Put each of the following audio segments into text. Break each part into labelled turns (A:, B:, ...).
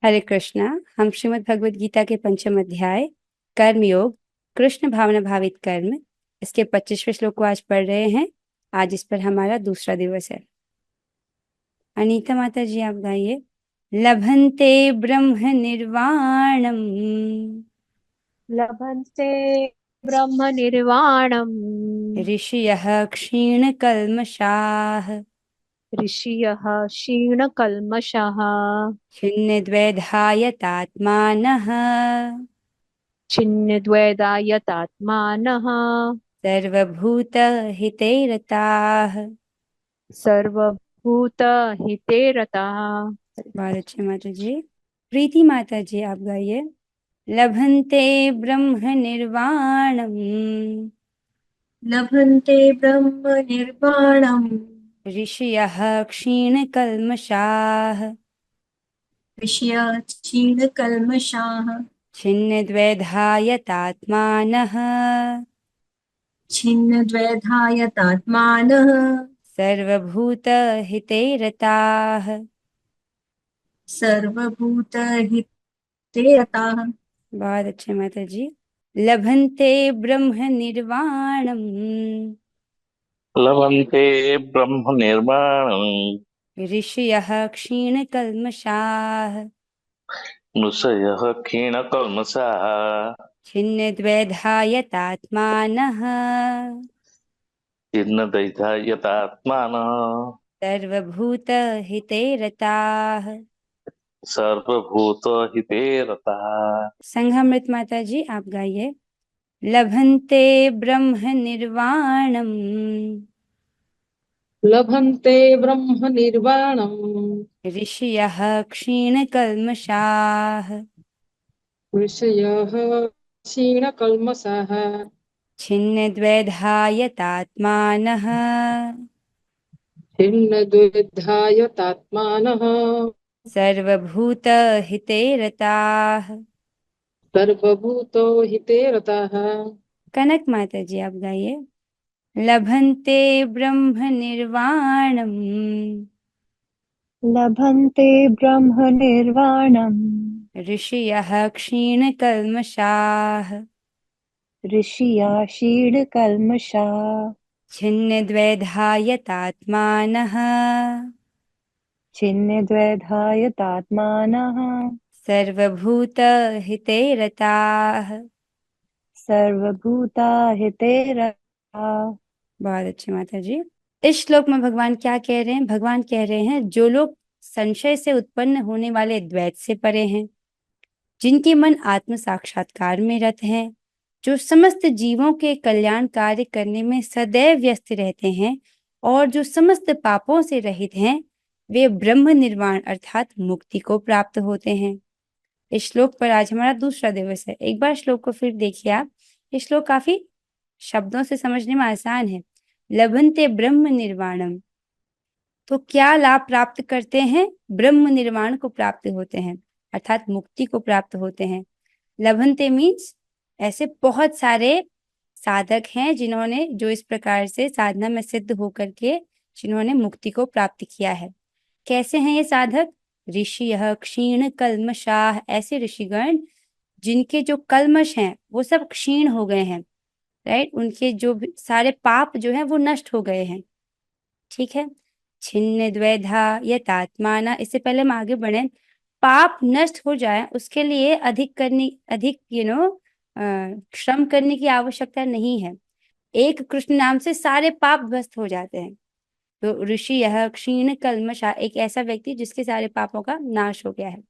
A: हरे कृष्णा। हम श्रीमद् भगवद गीता के पंचम अध्याय कर्म योग कृष्ण भावना भावित कर्म इसके 25वें श्लोक को आज पढ़ रहे हैं। आज इस पर हमारा दूसरा दिवस है। अनीता माता जी आप गाइए। लभन्ते ब्रह्म निर्वाणम
B: लभन्ते ब्रह्म निर्वाणम्।
A: ऋषयः क्षीण कल्मषाः
B: ऋषयः क्षीणकल्मषः
A: छिन्न द्वैधायतात्मानः
B: छिन्नद्वैधायतात्मानः
A: सर्वभूत हिते रताः।
B: सर्वभूतहिते रताः।
A: बहुत अच्छे माता जी। प्रीति माता जी आप गाइए। लभन्ते ब्रह्म निर्वाणम्
C: लभन्ते ब्रह्म निर्वाणम्
A: ऋषयः क्षीणकल्मषाः
C: ऋषया क्षीणकल्मषाः
A: छिन्नद्वैधायतात्मानः
C: छिन्नद्वैधायतात्मानः
A: सर्वभूतहिते रताः।
C: सर्वभूतहिते रताः।
A: बहुत अच्छे माता जी। लभन्ते ब्रह्म निर्वाणम्
D: लभन्ते ब्रह्म निर्माणम्
A: ऋषयः क्षीणकल्मषाः
D: ऋषयः क्षीणकल्मषाः
A: छिन्नद्वैधायतात्मानः
D: छिन्नद्वैधायतात्मानः
A: सर्वभूतहिते रताः।
D: सर्वभूतहिते रताः।
A: संघामृत माता जी आप गाइए। लभन्ते ब्रह्म निर्वाणम्
E: लभन्ते ब्रह्म निर्वाणम्
A: ऋषयः क्षीणकल्मषाः
E: ऋषयः क्षीणकल्मषाः
A: छिन्नद्वैधायतात्मानः
E: छिन्नद्वैधायतात्मानः
A: सर्वभूतहिते रताः।
E: सर्वभूतो हिते रताः।
A: कनक माता जी आप गाइए। लभन्ते ब्रह्म निर्वाणम्
F: लभन्ते ब्रह्म निर्वाणम्
A: ऋषयः क्षीणकल्मषाः
F: ऋषिया शीडकल्मषा
A: छिन्नद्वैधायतात्मानः
F: छिन्नद्वैधायतात्मानः
A: सर्वभूतहिते रताः।
F: सर्वभूता हिते रता।
A: बहुत अच्छी माता जी। इस श्लोक में भगवान क्या कह रहे हैं? भगवान कह रहे हैं जो लोग संशय से उत्पन्न होने वाले द्वैत से परे हैं, जिनके मन आत्म साक्षात्कार में रत हैं, जो समस्त जीवों के कल्याण कार्य करने में सदैव व्यस्त रहते हैं और जो समस्त पापों से रहित हैं, वे ब्रह्म निर्वाण अर्थात मुक्ति को प्राप्त होते हैं। इस श्लोक पर आज हमारा दूसरा दिवस है। एक बार श्लोक को फिर देखिए आप। ये श्लोक काफी शब्दों से समझने में आसान है। लभन्ते ब्रह्म निर्वाणम, तो क्या लाभ प्राप्त करते हैं? ब्रह्म निर्वाण को प्राप्त होते हैं अर्थात मुक्ति को प्राप्त होते हैं। लभन्ते मीन्स ऐसे बहुत सारे साधक हैं जिन्होंने जो इस प्रकार से साधना में सिद्ध होकर के जिन्होंने मुक्ति को प्राप्त किया है। कैसे हैं ये साधक? ऋषि यह क्षीण कल्मषाः, ऐसे ऋषिगण जिनके जो कल्मश हैं वो सब क्षीण हो गए हैं। राइट, उनके जो भी सारे पाप जो है वो नष्ट हो गए हैं। ठीक है। छिन्न द्वैधा यतात्माना, इससे पहले हम आगे बढ़े। पाप नष्ट हो जाए उसके लिए अधिक श्रम करने की आवश्यकता नहीं है। एक कृष्ण नाम से सारे पाप ध्वस्त हो जाते हैं। तो ऋषि यह क्षीण कल्मषा, एक ऐसा व्यक्ति जिसके सारे पापों का नाश हो गया है।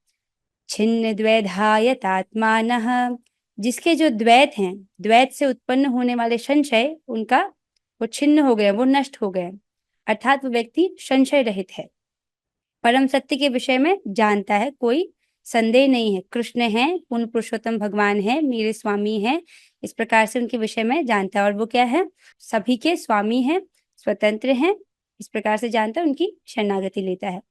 A: छिन्न द्वैधायतात्मानः, जिसके जो द्वैत हैं, द्वैत से उत्पन्न होने वाले संशय उनका वो छिन्न हो गए, वो नष्ट हो गए, अर्थात वो व्यक्ति संशय रहित है, परम सत्य के विषय में जानता है, कोई संदेह नहीं है। कृष्ण है, पूर्ण पुरुषोत्तम भगवान है, मेरे स्वामी हैं, इस प्रकार से उनके विषय में जानता है। और वो क्या है? सभी के स्वामी हैं, स्वतंत्र हैं, इस प्रकार से जानता है, उनकी शरणागति लेता है।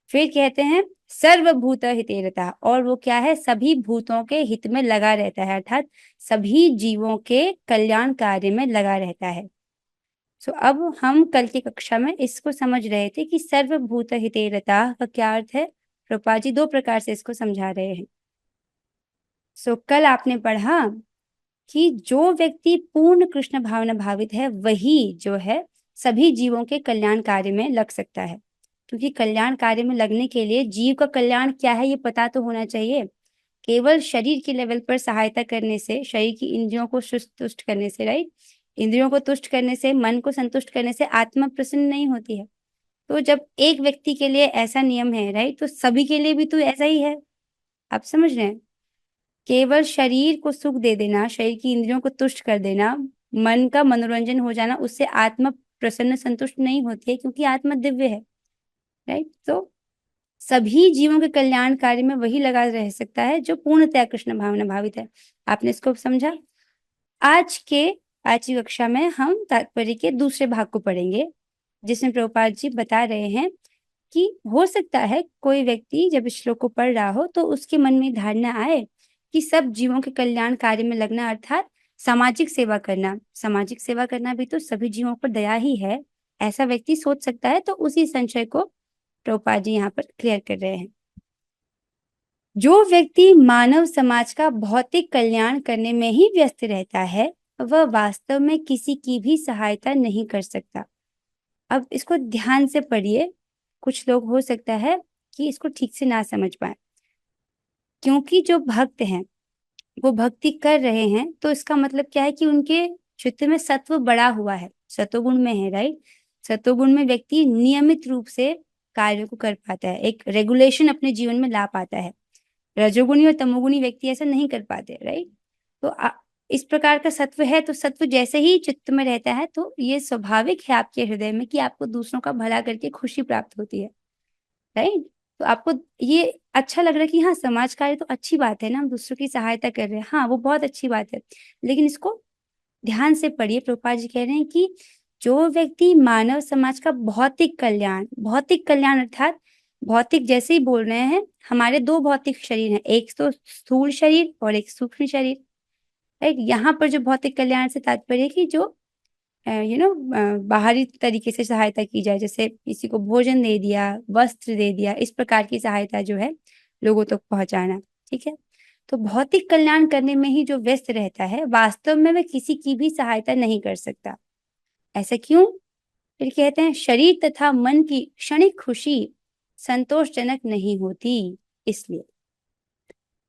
A: फिर कहते हैं सर्वभूत हिते रतः, और वो क्या है? सभी भूतों के हित में लगा रहता है, अर्थात सभी जीवों के कल्याण कार्य में लगा रहता है। सो अब हम कल की कक्षा में इसको समझ रहे थे कि सर्वभूत हिते रतः का क्या अर्थ है। प्रभुपाद जी 2 प्रकार से इसको समझा रहे हैं। सो कल आपने पढ़ा कि जो व्यक्ति पूर्ण कृष्ण भावना भावित है वही जो है सभी जीवों के कल्याण कार्य में लग सकता है, क्योंकि कल्याण कार्य में लगने के लिए जीव का कल्याण क्या है ये पता तो होना चाहिए। केवल शरीर के लेवल पर सहायता करने से, शरीर की इंद्रियों को तुष्ट करने से, राइट, इंद्रियों को तुष्ट करने से, मन को संतुष्ट करने से आत्मा प्रसन्न नहीं होती है। तो जब एक व्यक्ति के लिए ऐसा नियम है, राइट, तो सभी के लिए भी तो ऐसा ही है। आप समझ रहे हैं? केवल शरीर को सुख दे देना, शरीर की इंद्रियों को तुष्ट कर देना, मन का मनोरंजन हो जाना, उससे आत्मा प्रसन्न संतुष्ट नहीं होती है, क्योंकि आत्मा दिव्य है, राइट। तो सभी जीवों के कल्याण कार्य में वही लगा रह सकता है जो पूर्णतया कृष्ण भावना भावित है। आपने इसको समझा? आज की कक्षा में हम तात्पर्य के दूसरे भाग को पढ़ेंगे, जिसमें प्रभुपाद जी बता रहे हैं कि हो सकता है कोई व्यक्ति जब इस श्लोक को पढ़ रहा हो तो उसके मन में धारणा आए कि सब जीवों के कल्याण कार्य में लगना अर्थात सामाजिक सेवा करना। सामाजिक सेवा करना भी तो सभी जीवों पर दया ही है, ऐसा व्यक्ति सोच सकता है। तो उसी संशय को प्रभुपाद जी यहाँ पर क्लियर कर रहे हैं। जो व्यक्ति मानव समाज का भौतिक कल्याण करने में ही व्यस्त रहता है वह वास्तव में किसी की भी सहायता नहीं कर सकता। अब इसको ध्यान से पढ़िए, कुछ लोग हो सकता है कि इसको ठीक से ना समझ पाए, क्योंकि जो भक्त हैं वो भक्ति कर रहे हैं तो इसका मतलब क्या है कि उनके चित्त में सत्व बढ़ा हुआ है, सतोगुण में है, राइट। सतोगुण में व्यक्ति नियमित रूप से कार्य को कर पाता है, एक रेगुलेशन अपने जीवन में ला पाता है। रजोगुणी और तमोगुणी व्यक्ति ऐसा नहीं कर पाते, राइट। तो इस प्रकार का सत्व है, तो सत्व जैसे ही चित्त में रहता है तो ये स्वाभाविक है आपके हृदय में कि आपको दूसरों का भला करके खुशी प्राप्त होती है, राइट। तो आपको ये अच्छा लग रहा है कि हाँ समाज कार्य तो अच्छी बात है ना, हम दूसरों की सहायता कर रहे हैं, हाँ वो बहुत अच्छी बात है। लेकिन इसको ध्यान से पढ़िए, प्रभुपाद जी कह रहे हैं कि जो व्यक्ति मानव समाज का भौतिक कल्याण अर्थात भौतिक जैसे ही बोल रहे हैं, हमारे 2 भौतिक शरीर हैं, एक तो स्थूल शरीर और एक सूक्ष्म शरीर, राइट। यहाँ पर जो भौतिक कल्याण से तात्पर्य है कि जो बाहरी तरीके से सहायता की जाए, जैसे किसी को भोजन दे दिया, वस्त्र दे दिया, इस प्रकार की सहायता जो है लोगों तक पहुंचाना, ठीक है। तो भौतिक कल्याण करने में ही जो व्यस्त रहता है वास्तव में वह किसी की भी सहायता नहीं कर सकता। ऐसा क्यों? फिर कहते हैं शरीर तथा मन की क्षणिक खुशी संतोषजनक नहीं होती, इसलिए,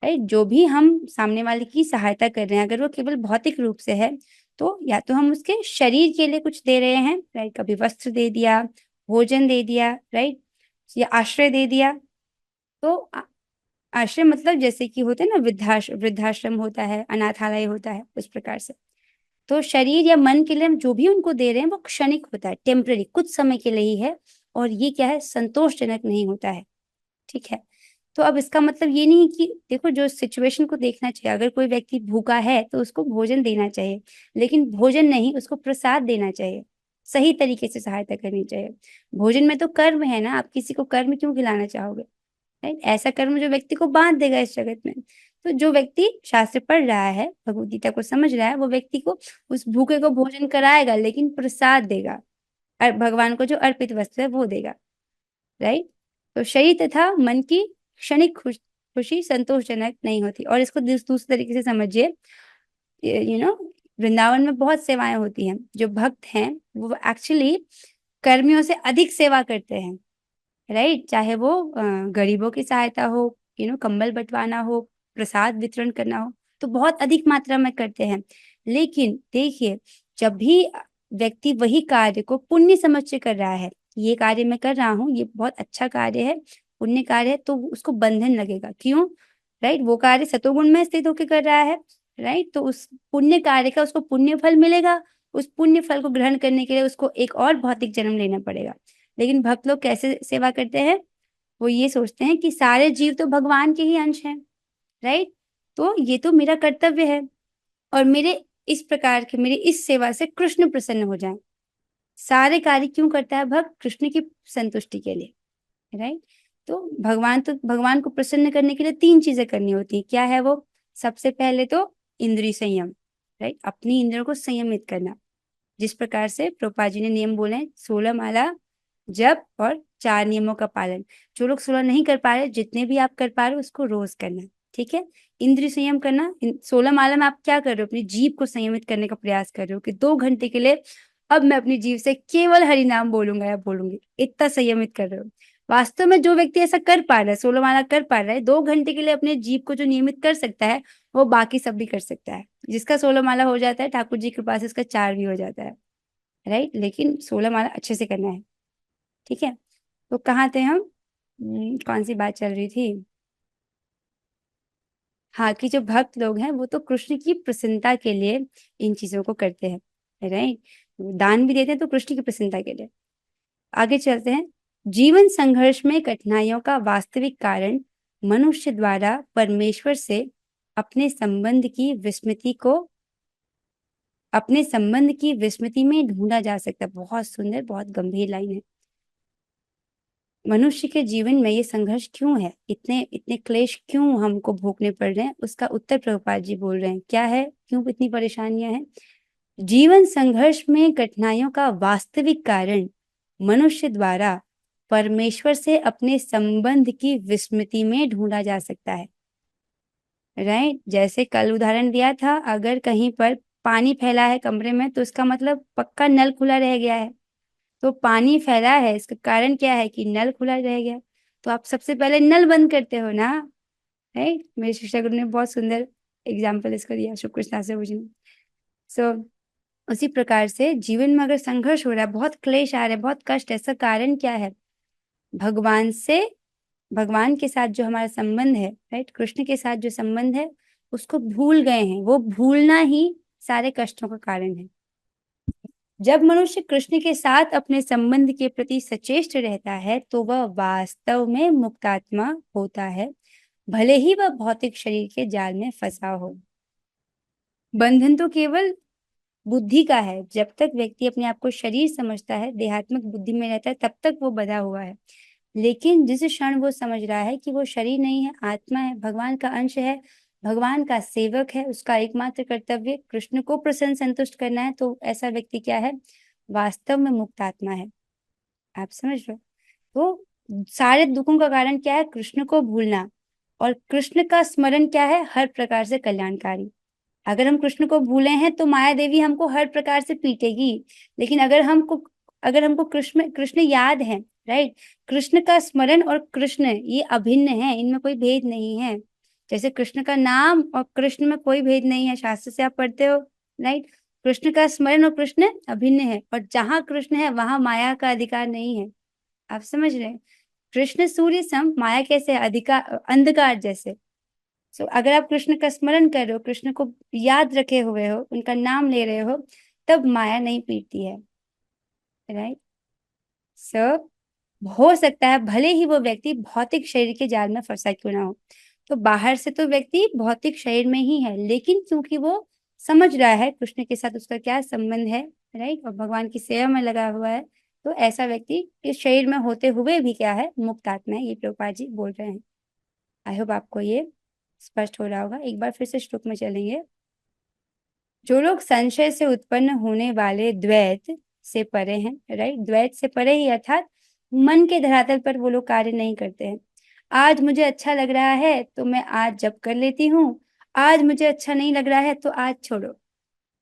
A: राइट। जो भी हम सामने वाले की सहायता कर रहे हैं अगर वो केवल भौतिक रूप से है तो या तो हम उसके शरीर के लिए कुछ दे रहे हैं, राइट, कभी वस्त्र दे दिया, भोजन दे दिया, राइट, या आश्रय दे दिया। तो आश्रय मतलब जैसे कि होते हैं ना, वृद्धाश्रम होता है, अनाथालय होता है, उस प्रकार से। तो शरीर या मन के लिए हम जो भी उनको दे रहे हैं वो क्षणिक होता है, टेम्पररी, कुछ समय के लिए ही है, और ये क्या है, संतोषजनक नहीं होता है, ठीक है। तो अब इसका मतलब ये नहीं कि देखो जो सिचुएशन को देखना चाहिए, अगर कोई व्यक्ति भूखा है तो उसको भोजन देना चाहिए, लेकिन भोजन नहीं, उसको प्रसाद देना चाहिए, सही तरीके से सहायता करनी चाहिए। भोजन में तो कर्म है ना, आप किसी को कर्म क्यों खिलाना चाहोगे, राइट। ऐसा कर्म जो व्यक्ति को बांध देगा इस जगत में। तो जो व्यक्ति शास्त्र पढ़ रहा है, भगवद गीता को समझ रहा है, वो व्यक्ति को उस भूखे को भोजन कराएगा, लेकिन प्रसाद देगा, और भगवान को जो अर्पित वस्तु है वो देगा, राइट। तो शरीर तथा मन की क्षणिक खुशी संतोषजनक नहीं होती। और इसको दूसरे तरीके से समझिए, वृंदावन में बहुत सेवाएं होती हैं, जो भक्त हैं वो एक्चुअली कर्मियों से अधिक सेवा करते हैं, राइट। चाहे वो गरीबों की सहायता हो, कंबल बंटवाना हो, प्रसाद वितरण करना हो, तो बहुत अधिक मात्रा में करते हैं। लेकिन देखिए, जब भी व्यक्ति वही कार्य को पुण्य समझ के कर रहा है, ये कार्य मैं कर रहा हूँ, ये बहुत अच्छा कार्य है, पुण्य कार्य है, तो उसको बंधन लगेगा। क्यों? राइट, वो कार्य सतोगुण में स्थित होकर कर रहा है, राइट। तो उस पुण्य कार्य का उसको पुण्य फल मिलेगा, उस पुण्य फल को ग्रहण करने के लिए उसको एक और भौतिक जन्म लेना पड़ेगा। लेकिन भक्त लोग कैसे सेवा करते हैं? वो ये सोचते हैं कि सारे जीव तो भगवान के ही अंश हैं, राइट। तो ये तो मेरा कर्तव्य है, और मेरे इस प्रकार के, मेरी इस सेवा से कृष्ण प्रसन्न हो जाए। सारे कार्य क्यों करता है भक्त? कृष्ण की संतुष्टि के लिए, राइट। तो भगवान को प्रसन्न करने के लिए 3 चीजें करनी होती है। क्या है वो? सबसे पहले तो इंद्रिय संयम, राइट, अपनी इंद्रियों को संयमित करना, जिस प्रकार से प्रभुपाद जी ने नियम बोले हैं, 16 माला जप और 4 नियमों का पालन। जो लोग 16 नहीं कर पा रहे, जितने भी आप कर पा रहे हो उसको रोज करना, ठीक है। इंद्रिय संयम करना, 16 माला में आप क्या कर रहे हो, अपनी जीभ को संयमित करने का प्रयास कर रहे हो कि 2 घंटे के लिए अब मैं अपनी जीभ से केवल हरि नाम बोलूंगा या बोलूंगी, इतना संयमित कर रहे हो। वास्तव में जो व्यक्ति ऐसा कर पा रहा है, 16 माला कर पा रहा है, 2 घंटे के लिए अपने जीभ को जो नियमित कर सकता है, वो बाकी सब भी कर सकता है। जिसका 16 माला हो जाता है, ठाकुर जी के पास इसका 4 भी हो जाता है, राइट। लेकिन 16 माला अच्छे से करना है, ठीक है। तो कहाँ थे हम? कौन सी बात चल रही थी? हाँ, कि जो भक्त लोग हैं वो तो कृष्ण की प्रसन्नता के लिए इन चीजों को करते हैं, राइट। दान भी देते हैं तो कृष्ण की प्रसन्नता के लिए। आगे चलते हैं। जीवन संघर्ष में कठिनाइयों का वास्तविक कारण मनुष्य द्वारा परमेश्वर से अपने संबंध की विस्मृति में ढूंढा जा सकता है। बहुत सुंदर, बहुत गंभीर लाइन है। मनुष्य के जीवन में ये संघर्ष क्यों है, इतने इतने क्लेश क्यों हमको भोगने पड़ रहे हैं, उसका उत्तर प्रभुपाद जी बोल रहे हैं। क्या है, क्यों इतनी परेशानियां हैं? जीवन संघर्ष में कठिनाइयों का वास्तविक कारण मनुष्य द्वारा परमेश्वर से अपने संबंध की विस्मृति में ढूंढा जा सकता है, राइट। जैसे कल उदाहरण दिया था, अगर कहीं पर पानी फैला है कमरे में तो इसका मतलब पक्का नल खुला रह गया है। तो पानी फैला है, इसका कारण क्या है कि नल खुला रह गया। तो आप सबसे पहले नल बंद करते हो ना, राइट। मेरे शिक्षा गुरु ने बहुत सुंदर एग्जाम्पल इसको दिया, शुक्र कृष्णा से पूछना। सो उसी प्रकार से जीवन में अगर संघर्ष हो रहा है, बहुत क्लेश आ रहा है, बहुत कष्ट है, इसका कारण क्या है? भगवान के साथ जो हमारा संबंध है, राइट, कृष्ण के साथ जो संबंध है उसको भूल गए हैं। वो भूलना ही सारे कष्टों का कारण है। जब मनुष्य कृष्ण के साथ अपने संबंध के प्रति सचेष्ट रहता है तो वह वास्तव में मुक्तात्मा होता है, भले ही वह भौतिक शरीर के जाल में फंसा हो। बंधन तो केवल बुद्धि का है। जब तक व्यक्ति अपने आप को शरीर समझता है, देहात्मक बुद्धि में रहता है, तब तक वो बंधा हुआ है। लेकिन जिस क्षण वो समझ रहा है कि वो शरीर नहीं है, आत्मा है, भगवान का अंश है, भगवान का सेवक है, उसका एकमात्र कर्तव्य कृष्ण को प्रसन्न संतुष्ट करना है, तो ऐसा व्यक्ति क्या है? वास्तव में मुक्त आत्मा है। आप समझ रहे हो? तो सारे दुखों का कारण क्या है? कृष्ण को भूलना। और कृष्ण का स्मरण क्या है? हर प्रकार से कल्याणकारी। अगर हम कृष्ण को भूले हैं तो माया देवी हमको हर प्रकार से पीटेगी। लेकिन अगर हमको कृष्ण कृष्ण याद है, राइट, कृष्ण का स्मरण और कृष्ण ये अभिन्न है, इनमें कोई भेद नहीं है। जैसे कृष्ण का नाम और कृष्ण में कोई भेद नहीं है, शास्त्र से आप पढ़ते हो, राइट। कृष्ण का स्मरण और कृष्ण अभिन्न है, और जहां कृष्ण है वहां माया का अधिकार नहीं है। आप समझ रहे हैं? कृष्ण सूर्य सम, माया कैसे है? अधिकार, अंधकार जैसे। सो अगर आप कृष्ण का स्मरण कर रहे हो, कृष्ण को याद रखे हुए हो, उनका नाम ले रहे हो, तब माया नहीं पीटती है, राइट। सो हो सकता है भले ही वो व्यक्ति भौतिक शरीर के जाल में फंसा क्यों ना हो, तो बाहर से तो व्यक्ति भौतिक शरीर में ही है, लेकिन क्योंकि वो समझ रहा है कृष्ण के साथ उसका क्या संबंध है, राइट, और भगवान की सेवा में लगा हुआ है, तो ऐसा व्यक्ति इस शरीर में होते हुए भी क्या है? मुक्त आत्मा है। ये प्रभुपाद जी बोल रहे हैं। आई होप आपको ये स्पष्ट हो रहा होगा। एक बार फिर से श्लोक में चलेंगे। जो लोग संशय से उत्पन्न होने वाले द्वैत से परे हैं, राइट, द्वैत से परे ही अर्थात मन के धरातल पर वो लोग कार्य नहीं करते हैं। आज मुझे अच्छा लग रहा है तो मैं आज जप कर लेती हूँ, आज मुझे अच्छा नहीं लग रहा है तो आज छोड़ो,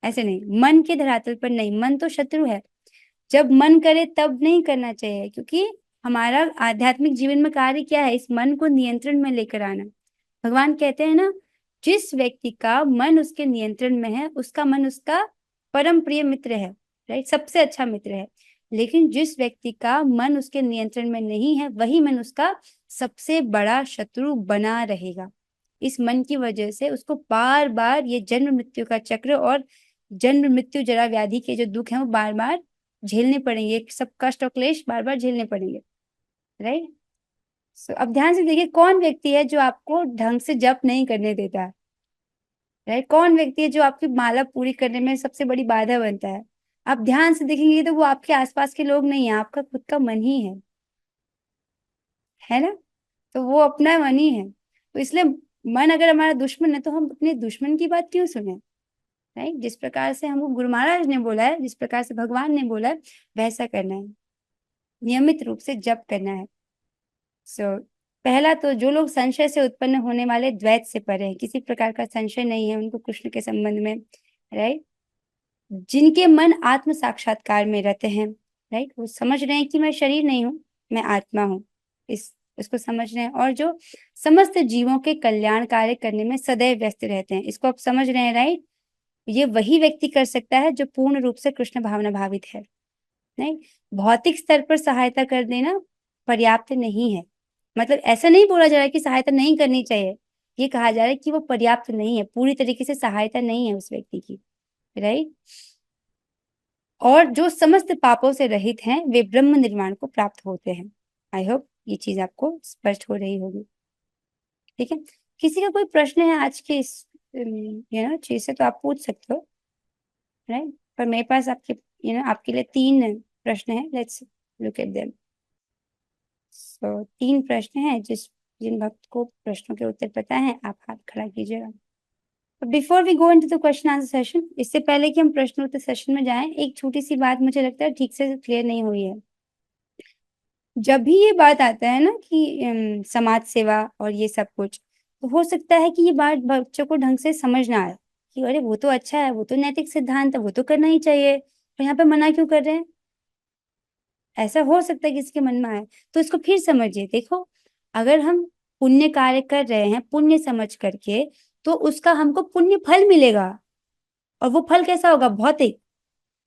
A: ऐसे नहीं। मन के धरातल पर नहीं, मन तो शत्रु है। जब मन करे तब नहीं करना चाहिए, क्योंकि हमारा आध्यात्मिक जीवन में कार्य क्या है? इस मन को नियंत्रण में लेकर आना। भगवान कहते हैं ना, जिस व्यक्ति का मन उसके नियंत्रण में है, उसका मन उसका परम प्रिय मित्र है, राइट, सबसे अच्छा मित्र है। लेकिन जिस व्यक्ति का मन उसके नियंत्रण में नहीं है, वही मन उसका सबसे बड़ा शत्रु बना रहेगा। इस मन की वजह से उसको बार बार ये जन्म मृत्यु का चक्र और जन्म मृत्यु जरा व्याधि के जो दुख हैं वो बार बार झेलने पड़ेंगे, सब कष्ट और क्लेश बार बार झेलने पड़ेंगे, राइट। अब ध्यान से देखिए, कौन व्यक्ति है जो आपको ढंग से जप नहीं करने देता है, राइट? कौन व्यक्ति है जो आपकी माला पूरी करने में सबसे बड़ी बाधा बनता है? आप ध्यान से देखेंगे तो वो आपके आसपास के लोग नहीं है, आपका खुद का मन ही है ना? तो वो अपना मन ही है। तो इसलिए मन अगर हमारा दुश्मन है तो हम अपने दुश्मन की बात क्यों सुने, राइट? जिस प्रकार से हमको गुरु महाराज ने बोला है, जिस प्रकार से भगवान ने बोला है, वैसा करना है। नियमित रूप से जप करना है। सो पहला तो जो लोग संशय से उत्पन्न होने वाले द्वैत से परे हैं, किसी प्रकार का संशय नहीं है उनको कृष्ण के संबंध में, राइट, जिनके मन आत्म साक्षात्कार में रहते हैं, राइट, वो समझ रहे हैं कि मैं शरीर नहीं हूँ, मैं आत्मा हूँ, इसको समझ रहे हैं, और जो समस्त जीवों के कल्याण कार्य करने में सदैव व्यस्त रहते हैं, इसको आप समझ रहे हैं, राइट। ये वही व्यक्ति कर सकता है जो पूर्ण रूप से कृष्ण भावना भावित है। नहीं, भौतिक स्तर पर सहायता कर देना पर्याप्त नहीं है। मतलब ऐसा नहीं बोला जा रहा है कि सहायता नहीं करनी चाहिए, ये कहा जा रहा है कि वो पर्याप्त नहीं है, पूरी तरीके से सहायता नहीं है उस व्यक्ति की, राइट। और जो समस्त पापों से रहित हैं वे ब्रह्म निर्वाण को प्राप्त होते हैं। आई होप ये चीज आपको स्पष्ट हो रही होगी, ठीक है। किसी का कोई प्रश्न है आज के इस चीज से तो आप पूछ सकते हो, राइट। पर मेरे पास आपके आपके लिए 3 प्रश्न हैं, लेट्स लुक एट देम। सो 3 प्रश्न हैं, जिन भक्त को प्रश्नों के उत्तर पता है आप हाथ खड़ा कीजिएगा। Before we go into the question answer session, इससे पहले कि हम प्रश्नोत्तर सेशन में जाएं, एक छोटी सी बात मुझे लगता है ठीक से क्लियर नहीं हुई है। जब भी ये बात आता है ना कि समाज सेवा और ये सब कुछ, तो हो सकता है कि ये बात बच्चों को ढंग से समझ ना आए कि अरे वो तो अच्छा है, वो तो नैतिक सिद्धांत है, वो तो करना ही चाहिए, तो यहाँ पे मना क्यों कर रहे हैं, ऐसा हो सकता है किसी के मन में आए। तो इसको फिर समझिए, देखो, अगर हम पुण्य कार्य कर रहे हैं पुण्य समझ करके, तो उसका हमको पुण्य फल मिलेगा, और वो फल कैसा होगा, भौतिक,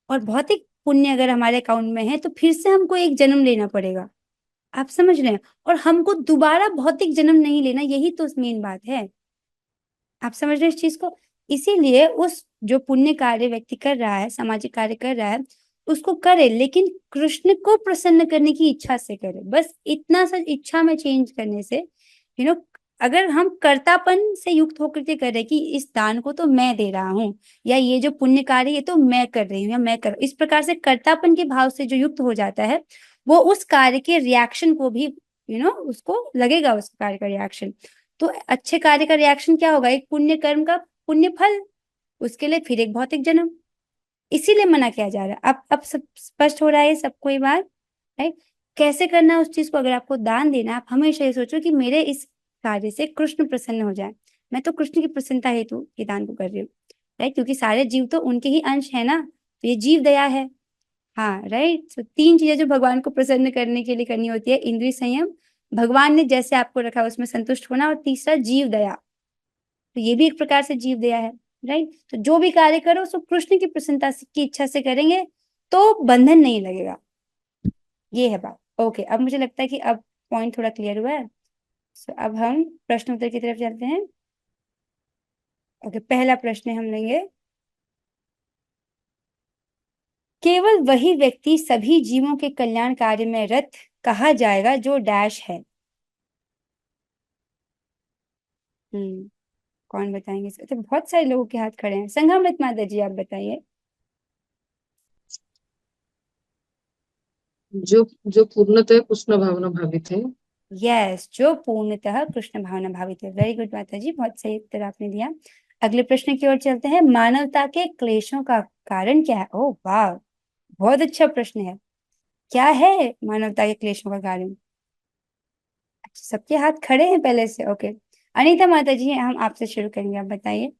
A: और भौतिक पुण्य अगर हमारे अकाउंट में है तो फिर से हमको एक जन्म लेना पड़ेगा, आप समझ रहे हैं, और हमको दोबारा भौतिक जन्म नहीं लेना, यही तो मेन बात है, आप समझ रहे हैं इस चीज को। इसीलिए उस जो पुण्य कार्य व्यक्ति कर रहा है, सामाजिक कार्य कर रहा है, उसको करे, लेकिन कृष्ण को प्रसन्न करने की इच्छा से करे, बस इतना सा इच्छा में चेंज करने से, अगर हम कर्तापन से युक्त होकर के करें कि इस दान को तो मैं दे रहा हूँ, या ये जो पुण्य कार्य ये तो मैं कर रही हूँ, या मैं कर, इस प्रकार से कर्तापन के भाव से जो युक्त हो जाता है, वो उस कार्य के रिएक्शन को भी उसको लगेगा उस कार्य का रिएक्शन। तो अच्छे कार्य का रिएक्शन क्या होगा, एक पुण्य कर्म का पुण्य फल, उसके लिए फिर एक भौतिक जन्म, इसीलिए मना किया जा रहा है। अब सब स्पष्ट हो रहा है सबको ये बात, राइट। कैसे करना है उस चीज को, अगर आपको दान देना है, आप हमेशा ये सोचो कि मेरे इस कार्य से कृष्ण प्रसन्न हो जाए, मैं तो कृष्ण की प्रसन्नता हेतु ये दान को कर रही हूँ, राइट, क्योंकि सारे जीव तो उनके ही अंश है ना, तो ये जीव दया है। हाँ, राइट। तो 3 चीजें जो भगवान को प्रसन्न करने के लिए करनी होती है, इंद्रिय संयम, भगवान ने जैसे आपको रखा उसमें संतुष्ट होना, और तीसरा जीव दया, तो ये भी एक प्रकार से जीव दया है, राइट। तो जो भी कार्य करो उसको कृष्ण की प्रसन्नता की इच्छा से करेंगे तो बंधन नहीं लगेगा, ये है बात। ओके, अब मुझे लगता है कि अब पॉइंट थोड़ा क्लियर हुआ है। अब हम प्रश्न उत्तर की तरफ चलते हैं। ओके, पहला प्रश्न हम लेंगे, केवल वही व्यक्ति सभी जीवों के कल्याण कार्य में रत कहा जाएगा जो डैश है। कौन बताएंगे इसका, तो बहुत सारे लोगों के हाथ खड़े हैं। संघामृत माता जी आप बताइए।
E: जो जो पूर्णतः कृष्ण भावना भावित है।
A: यस, जो पूर्णतः कृष्ण भावना भावित है। वेरी गुड माता जी, बहुत सही उत्तर आपने दिया। अगले प्रश्न की ओर चलते हैं, मानवता के क्लेशों का कारण क्या है। ओह वाह, बहुत अच्छा प्रश्न है। क्या है मानवता के क्लेशों का कारण? अच्छा, सबके हाथ खड़े हैं पहले से। ओके, अनीता माता जी हम आपसे शुरू करेंगे, आप बताइए।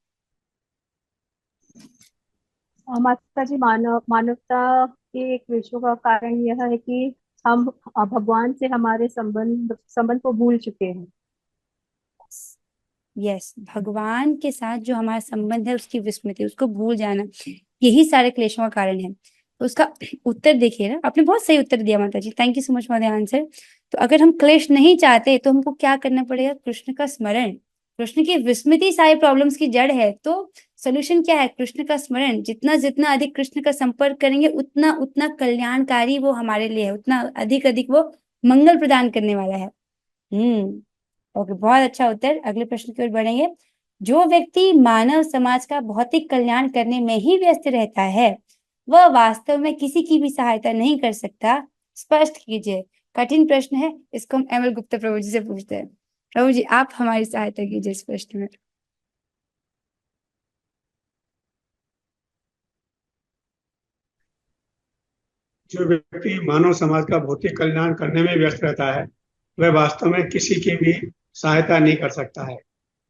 B: माता जी, मानवता के क्लेशों का कारण यह है कि हम भगवान से हमारे संबंध को भूल चुके हैं।
A: यस, भगवान के साथ जो हमारा संबंध है उसकी विस्मृति, उसको भूल जाना, यही सारे क्लेशों का कारण है। तो उसका उत्तर देखिए ना, आपने बहुत सही उत्तर दिया माता जी, thank you so much for the answer. तो अगर हम क्लेश नहीं चाहते तो हमको क्या करना पड़ेगा, कृष्ण का स्मरण, कृष्ण की विस्मृति सारी प्रॉब्लम्स की जड़ है। तो सोल्यूशन क्या है, कृष्ण का स्मरण, जितना जितना अधिक कृष्ण का संपर्क करेंगे उतना उतना कल्याणकारी वो हमारे लिए है, उतना अधिक अधिक वो मंगल प्रदान करने वाला है। ओके, बहुत अच्छा उत्तर। अगले प्रश्न की ओर बढ़ेंगे, जो व्यक्ति मानव समाज का भौतिक कल्याण करने में ही व्यस्त रहता है वह वास्तव में किसी की भी सहायता नहीं कर सकता, स्पष्ट कीजिए। कठिन प्रश्न है, इसको हम एमएल गुप्ता प्रभु जी से पूछते हैं। प्रभु जी आप हमारी सहायता कीजिए इस प्रश्न में।
G: जो व्यक्ति मानव समाज का भौतिक कल्याण करने में व्यस्त रहता है वह वास्तव में किसी की भी सहायता नहीं कर सकता है।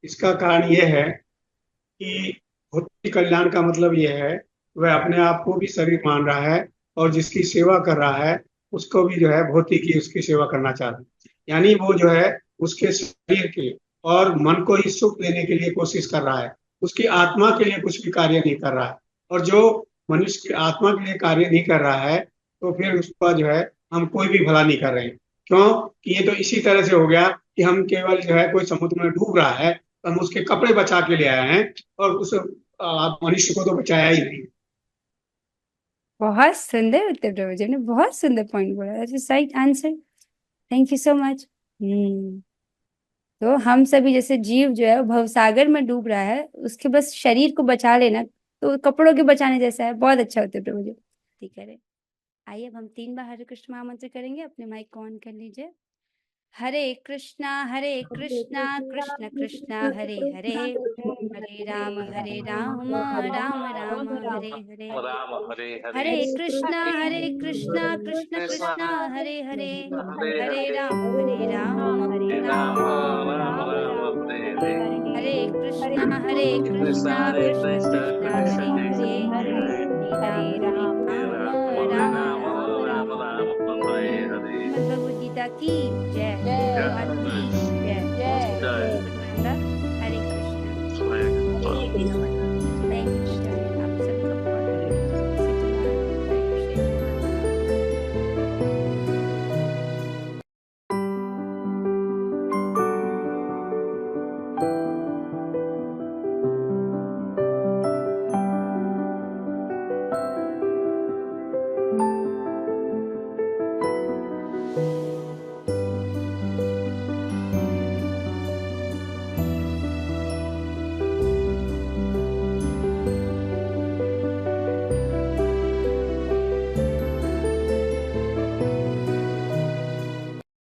G: इसका कारण यह है कि भौतिक कल्याण का मतलब यह है वह अपने आप को भी शरीर मान रहा है और जिसकी सेवा कर रहा है उसको भी जो है भौतिक की उसकी सेवा करना चाहता है। यानी वो जो है उसके शरीर के और मन को ही सुख देने के लिए कोशिश कर रहा है, उसकी आत्मा के लिए कुछ भी कार्य नहीं कर रहा है। और जो मनुष्य की आत्मा के लिए कार्य नहीं कर रहा है तो फिर उसका जो है हम कोई भी भला नहीं कर रहे हैं। क्यों कि ये तो इसी तरह से हो गया कि हम केवल जो है कोई समुद्र में डूब रहा है तो हम उसके कपड़े बचा के ले आए हैं और उस मनुष्य को तो बचाया ही नहीं।
A: बहुत सुंदर उत्तर प्रभु जी ने बहुत सुंदर पॉइंट बोला। That is right answer. Thank you so much. तो हम सभी जैसे जीव जो है वो भवसागर में डूब रहा है, उसके बस शरीर को बचा लेना तो कपड़ों के बचाने जैसा है। बहुत अच्छा उत्तर प्रभु जी। ठीक है, आइए अब हम 3 बार हरे कृष्ण महामंत्र करेंगे। अपने माइक को ऑन कर लीजिए। हरे कृष्णा कृष्ण कृष्ण हरे हरे, हरे राम राम राम हरे हरे,
D: राम हरे
A: हरे कृष्णा कृष्ण कृष्ण हरे हरे, हरे राम राम
D: राम राम
A: राम
D: हरे
A: हरे,
D: हरे,
A: हरे कृष्णा कृष्ण कृष्ण कृष्ण हरे हरे, हरे राम राम राम
D: राम राम हरे हरे।
A: भगवद गीता की जय।